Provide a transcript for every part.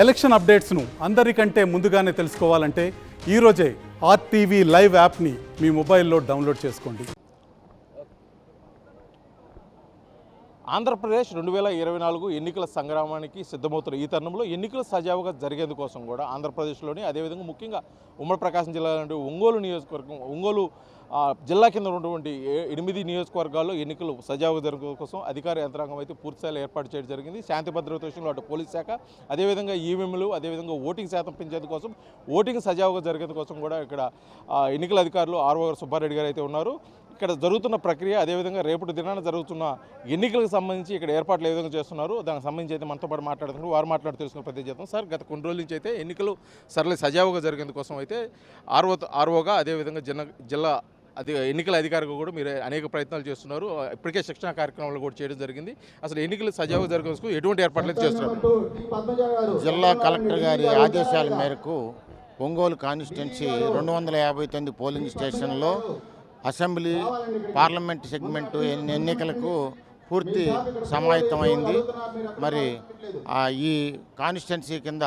Election అప్డేట్స్ను అందరికంటే ముందుగానే తెలుసుకోవాలంటే ఈరోజే ఆర్టీవీ లైవ్ యాప్ని మీ మొబైల్లో డౌన్లోడ్ చేసుకోండి. ఆంధ్రప్రదేశ్ 2024 ఎన్నికల సంగ్రామానికి సిద్ధమవుతున్న ఈ తరుణంలో ఎన్నికలు సజావుగా జరిగేందుకోసం కూడా ఆంధ్రప్రదేశ్లోని అదేవిధంగా ముఖ్యంగా ఉమ్మడి ప్రకాశం జిల్లా నుండి ఒంగోలు నియోజకవర్గం ఒంగోలు జిల్లా కింద ఉన్నటువంటి 8 నియోజకవర్గాల్లో ఎన్నికలు సజావుగా జరగడం కోసం అధికార యంత్రాంగం అయితే పూర్తిస్థాయిలో ఏర్పాటు చేయడం జరిగింది. శాంతి భద్రత విషయంలో అటు పోలీస్ శాఖ అదేవిధంగా ఈవీఎంలు అదేవిధంగా ఓటింగ్ శాతం పెంచేందుకోసం ఓటింగ్ సజావుగా జరిగేందుకోసం కూడా ఇక్కడ ఎన్నికల అధికారులు ఆర్ఓ సుబ్బారెడ్డి గారు అయితే ఉన్నారు. ఇక్కడ జరుగుతున్న ప్రక్రియ అదేవిధంగా రేపటి దినాన జరుగుతున్న ఎన్నికలకు సంబంధించి ఇక్కడ ఏర్పాట్లు ఏ విధంగా చేస్తున్నారు దానికి సంబంధించి అయితే మనతో పాటు మాట్లాడుతున్నారు. వారు మాట్లాడి తెలుసుకున్న ప్రతి చేద్దాం. సార్, గత కొన్ని రోజుల నుంచి అయితే ఎన్నికలు సజావుగా జరిగేందుకోసం అయితే ఆర్ఓగా అదేవిధంగా జిల్లా ఎన్నికల అధికారిగా కూడా మీరు అనేక ప్రయత్నాలు చేస్తున్నారు. ఇప్పటికే శిక్షణ కార్యక్రమాలు కూడా చేయడం జరిగింది. అసలు ఎన్నికలు సజావుగా జరిగేందుకు ఎటువంటి ఏర్పాట్లు చేస్తున్నారు? జిల్లా కలెక్టర్ గారి ఆదేశాల మేరకు ఒంగోలు కాన్స్టిట్యున్సీ 259 పోలింగ్ స్టేషన్లో అసెంబ్లీ పార్లమెంట్ సెగ్మెంటు ఎన్నికలకు పూర్తి సమాయత్తమైంది. మరి ఈ కాన్స్టిట్యున్సీ కింద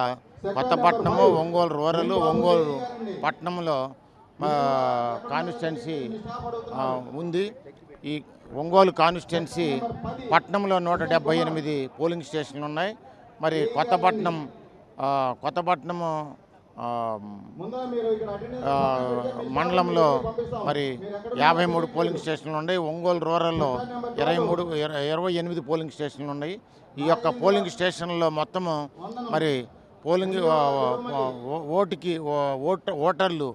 కొత్తపట్నము, ఒంగోలు రూరల్, ఒంగోలు పట్టణంలో కాన్స్టిట్యున్సీ ఉంది. ఈ ఒంగోలు కాన్స్టిట్యున్సీ పట్టణంలో 178 పోలింగ్ స్టేషన్లు ఉన్నాయి. మరి కొత్తపట్నము మండలంలో మరి 53 పోలింగ్ స్టేషన్లు ఉన్నాయి. ఒంగోలు రూరల్లో 28 పోలింగ్ స్టేషన్లు ఉన్నాయి. ఈ యొక్క పోలింగ్ స్టేషన్లో మొత్తము మరి పోలింగ్ ఓటర్లు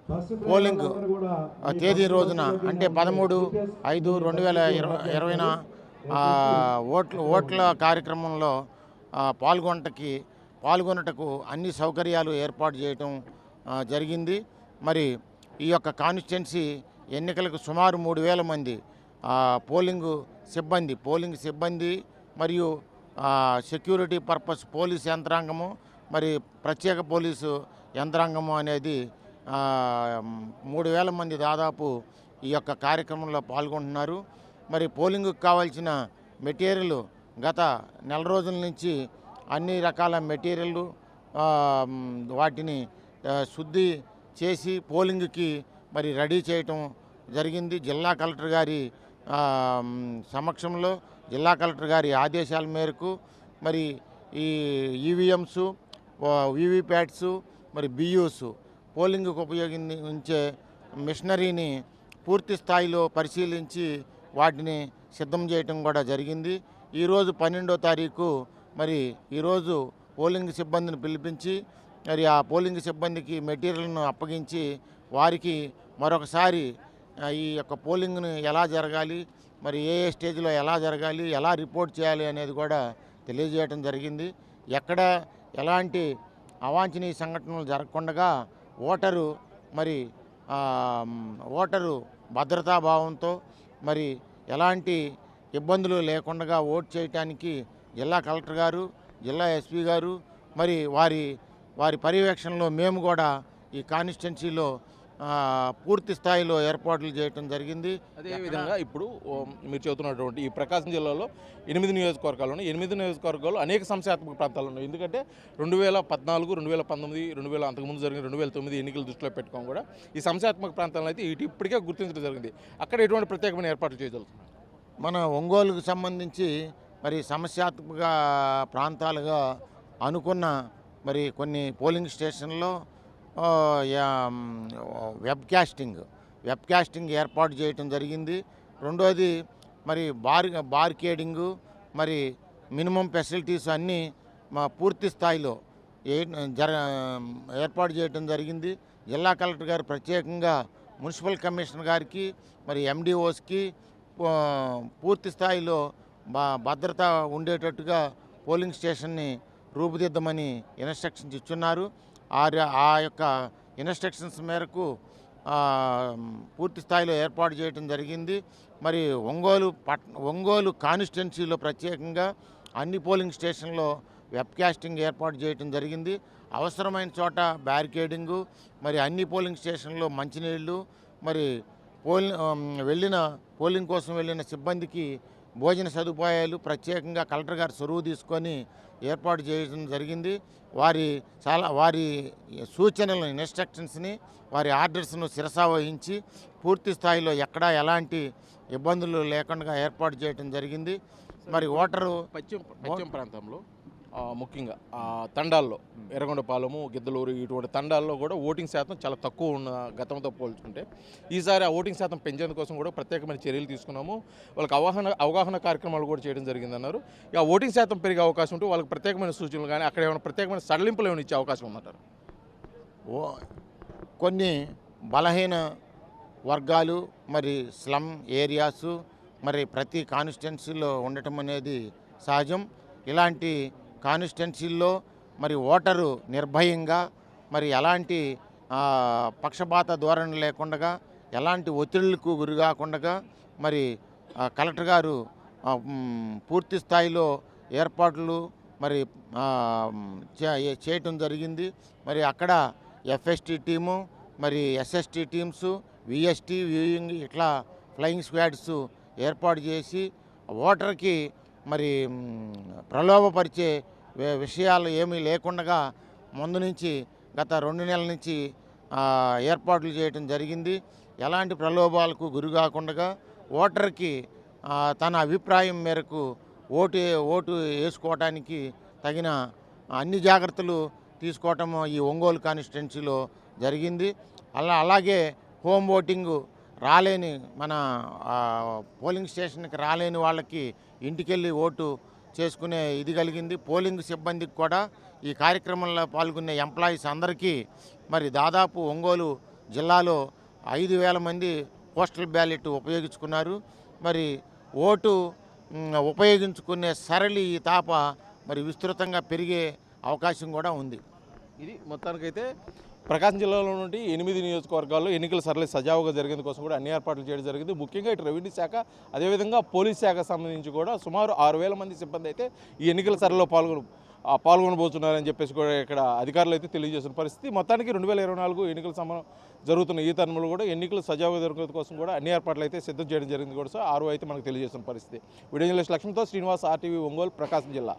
పోలింగ్ తేదీ రోజున అంటే 13/5/2020 ఓట్ల కార్యక్రమంలో పాల్గొనటకు అన్ని సౌకర్యాలు ఏర్పాటు చేయటం జరిగింది. మరి ఈ యొక్క కాన్స్టిట్యున్సీ ఎన్నికలకు సుమారు 3000 మంది పోలింగ్ సిబ్బంది మరియు సెక్యూరిటీ పర్పస్ పోలీస్ యంత్రాంగము మరి ప్రత్యేక పోలీసు యంత్రాంగము అనేది 3000 మంది దాదాపు ఈ యొక్క కార్యక్రమంలో పాల్గొంటున్నారు. మరి పోలింగ్కి కావాల్సిన మెటీరియల్ గత నెల రోజుల నుంచి అన్ని రకాల మెటీరియల్ వాటిని శుద్ధి చేసి పోలింగ్కి మరి రెడీ చేయటం జరిగింది. జిల్లా కలెక్టర్ గారి సమక్షంలో జిల్లా కలెక్టర్ గారి ఆదేశాల మేరకు మరి ఈ ఈవీఎంస్, వీవీప్యాట్స్, మరి బియూస్ పోలింగ్కు ఉపయోగించే మిషనరీని పూర్తి స్థాయిలో పరిశీలించి వాటిని సిద్ధం చేయటం కూడా జరిగింది. ఈరోజు 12వ తారీఖు మరి ఈరోజు పోలింగ్ సిబ్బందిని పిలిపించి మరి ఆ పోలింగ్ సిబ్బందికి మెటీరియల్ను అప్పగించి వారికి మరొకసారి ఈ యొక్క పోలింగ్ను ఎలా జరగాలి, మరి ఏ స్టేజ్లో ఎలా జరగాలి, ఎలా రిపోర్ట్ చేయాలి అనేది కూడా తెలియజేయడం జరిగింది. ఎక్కడ ఎలాంటి అవాంఛనీయ సంఘటనలు జరగకుండా ఓటరు భద్రతాభావంతో మరి ఎలాంటి ఇబ్బందులు లేకుండా ఓటు చేయటానికి జిల్లా కలెక్టర్ గారు, జిల్లా ఎస్పీ గారు మరి వారి పర్యవేక్షణలో మేము కూడా ఈ కాన్స్టిట్యున్సీలో పూర్తి స్థాయిలో ఏర్పాట్లు చేయడం జరిగింది. అదేవిధంగా ఇప్పుడు మీరు చెబుతున్నటువంటి ఈ ప్రకాశం జిల్లాలో 8 నియోజకవర్గాలు ఉన్నాయి. 8 నియోజకవర్గాలు అనేక సంశయాత్మక ప్రాంతాలు ఉన్నాయి. ఎందుకంటే 2014, 2019, 2000 అంతకుముందు జరిగిన 2009 ఎన్నికల దృష్టిలో పెట్టుకోవడం కూడా ఈ సంశయాత్మక ప్రాంతాలను అయితే ఇప్పటికే గుర్తించడం జరిగింది. అక్కడ ఎటువంటి ప్రత్యేకమైన ఏర్పాట్లు చేయగలుగుతున్నారు? మన ఒంగోలుకు సంబంధించి మరి సమస్యాత్మక ప్రాంతాలుగా అనుకున్న మరి కొన్ని పోలింగ్ స్టేషన్లో వెబ్ కాస్టింగ్ ఏర్పాటు చేయటం జరిగింది. రెండోది మరి బార్కేడింగు మరి మినిమం ఫెసిలిటీస్ అన్నీ పూర్తి స్థాయిలో ఏర్పాటు చేయటం జరిగింది. జిల్లా కలెక్టర్ గారు ప్రత్యేకంగా మున్సిపల్ కమిషనర్ గారికి మరి ఎండిఓస్కి పూర్తి స్థాయిలో భద్రత ఉండేటట్టుగా పోలింగ్ స్టేషన్ని రూపుదిద్దమని ఇన్స్ట్రక్షన్స్ ఇచ్చున్నారు. ఆ యొక్క ఇన్స్ట్రక్షన్స్ మేరకు పూర్తి స్థాయిలో ఏర్పాటు చేయడం జరిగింది. మరి ఒంగోలు కాన్స్టిట్యున్సీలో ప్రత్యేకంగా అన్ని పోలింగ్ స్టేషన్లో వెబ్ కాస్టింగ్ ఏర్పాటు చేయడం జరిగింది. అవసరమైన చోట బ్యారికేడింగు మరి అన్ని పోలింగ్ స్టేషన్లో మంచినీళ్ళు మరి పోలింగ్ కోసం వెళ్ళిన సిబ్బందికి భోజన సదుపాయాలు ప్రత్యేకంగా కలెక్టర్ గారు చొరవ తీసుకొని ఏర్పాటు చేయడం జరిగింది. వారి సూచనలను, ఇన్స్ట్రక్షన్స్ని, వారి ఆర్డర్స్ను శిరసా వహించి పూర్తి స్థాయిలో ఎక్కడా ఎలాంటి ఇబ్బందులు లేకుండా ఏర్పాటు చేయడం జరిగింది. మరి ఓటరు పశ్చిమ ప్రాంతంలో ముఖ్యంగా తండాల్లో ఎర్రగొండపాలెము, గిద్దలూరు ఇటువంటి తండాల్లో కూడా ఓటింగ్ శాతం చాలా తక్కువ ఉన్న గతంతో పోల్చుకుంటే ఈసారి ఆ ఓటింగ్ శాతం పెంచేందుకోసం కూడా ప్రత్యేకమైన చర్యలు తీసుకున్నాము. వాళ్ళకి అవగాహన కార్యక్రమాలు కూడా చేయడం జరిగిందన్నారు. ఇక ఓటింగ్ శాతం పెరిగే అవకాశం ఉంటే వాళ్ళకి ప్రత్యేకమైన సూచనలు కానీ అక్కడ ఏమైనా ప్రత్యేకమైన సడలింపులు ఏమైనా ఇచ్చే అవకాశం ఉందంటారు? కొన్ని బలహీన వర్గాలు, మరి స్లమ్ ఏరియాసు, మరి ప్రతి కాన్స్టిట్యున్సీలో ఉండటం అనేది సహజం. ఇలాంటి కాన్స్టిట్యున్సీల్లో మరి ఓటరు నిర్భయంగా, మరి ఎలాంటి పక్షపాత ధోరణి లేకుండా, ఎలాంటి ఒత్తిళ్లకు గురి కాకుండా మరి కలెక్టర్ గారు పూర్తి స్థాయిలో ఏర్పాట్లు మరి చేయటం జరిగింది. మరి అక్కడ ఎఫ్ఎస్టీ టీము, మరి ఎస్ఎస్టీ టీమ్స్, విఎస్టీ వ్యూయింగ్ ఇట్లా ఫ్లయింగ్ స్క్వాడ్స్ ఏర్పాటు చేసి ఓటర్కి మరి ప్రలోభపరిచే విషయాలు ఏమీ లేకుండా ముందు నుంచి గత 2 నెలల నుంచి ఏర్పాట్లు చేయడం జరిగింది. ఎలాంటి ప్రలోభాలకు గురి కాకుండా ఓటర్కి తన అభిప్రాయం మేరకు ఓటు వేసుకోవడానికి తగిన అన్ని జాగ్రత్తలు తీసుకోవటం ఈ ఒంగోలు కాన్స్టిట్యున్సీలో జరిగింది. అలాగే హోమ్ ఓటింగ్ రాలేని, మన పోలింగ్ స్టేషన్కి రాలేని వాళ్ళకి ఇంటికెళ్ళి ఓటు చేసుకునే ఇది కలిగింది. పోలింగ్ సిబ్బందికి కూడా ఈ కార్యక్రమంలో పాల్గొనే ఎంప్లాయీస్ అందరికీ మరి దాదాపు ఒంగోలు జిల్లాలో 5,000 మంది పోస్టల్ బ్యాలెట్ ఉపయోగించుకున్నారు. మరి ఓటు ఉపయోగించుకునే సరళి ఈ తాప మరి విస్తృతంగా పెరిగే అవకాశం కూడా ఉంది. ఇది మొత్తానికైతే ప్రకాశం జిల్లాలో నుండి 8 నియోజకవర్గాల్లో ఎన్నికల సరళి సజావుగా జరిగేందుకు కోసం కూడా అన్ని ఏర్పాట్లు చేయడం జరిగింది. ముఖ్యంగా ఇటు రెవెన్యూ శాఖ, అదేవిధంగా పోలీస్ శాఖ సంబంధించి కూడా సుమారు 6,000 మంది సిబ్బంది అయితే ఈ ఎన్నికల సరళిలో పాల్గొనబోతున్నారని చెప్పేసి కూడా ఇక్కడ అధికారులు అయితే తెలియజేసిన పరిస్థితి. మొత్తానికి 2024 ఎన్నికల జరుగుతున్న ఈ తరుణంలో కూడా ఎన్నికలు సజావుగా జరగడం కోసం కూడా అన్ని ఏర్పాట్లు అయితే సిద్ధం చేయడం జరిగింది కూడా. సో 6 అయితే మనకు తెలియజేసిన పరిస్థితి. వీడియో జర్నలిస్ట్ లక్ష్మణ్తో శ్రీనివాస్, RTV ఒంగోలు, ప్రకాశం జిల్లా.